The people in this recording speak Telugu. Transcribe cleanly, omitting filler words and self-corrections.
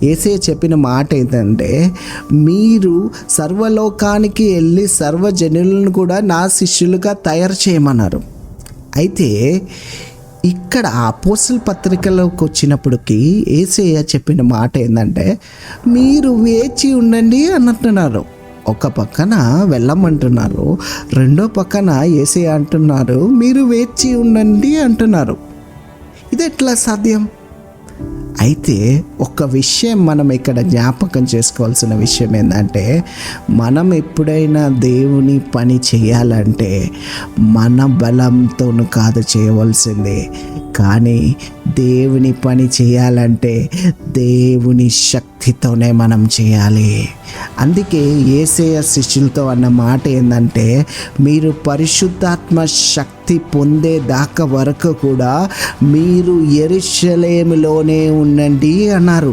యేసయ్య చెప్పిన మాట ఏంటంటే, మీరు సర్వలోకానికి వెళ్ళి సర్వజనులను కూడా నా శిష్యులుగా తయారు చేయమన్నారు. అయితే ఇక్కడ అపోస్తల పత్రికలోకి వచ్చినప్పటికీ యేసయ్య చెప్పిన మాట ఏంటంటే, మీరు వేచి ఉండండి అని అంటున్నారు. ఒక పక్కన వెళ్ళమంటున్నారు, రెండో పక్కన యేసయ్య అంటున్నారు మీరు వేచి ఉండండి అంటున్నారు. ఇది ఎట్లా సాధ్యం? అయితే ఒక విషయం మనం ఇక్కడ జ్ఞాపకం చేసుకోవాల్సిన విషయం ఏంటంటే, మనం ఎప్పుడైనా దేవుని పని చేయాలంటే మన బలంతోనూ కాదు చేయవలసింది, కానీ దేవుని పని చేయాలంటే దేవుని శక్తితోనే మనం చేయాలి. అందుకే యేసయ్య శిష్యులతో అన్న మాట ఏంటంటే, మీరు పరిశుద్ధాత్మ శక్తి పొందేదాకా వరకు కూడా మీరు యెరూషలేములోనే ఉండండి అన్నారు.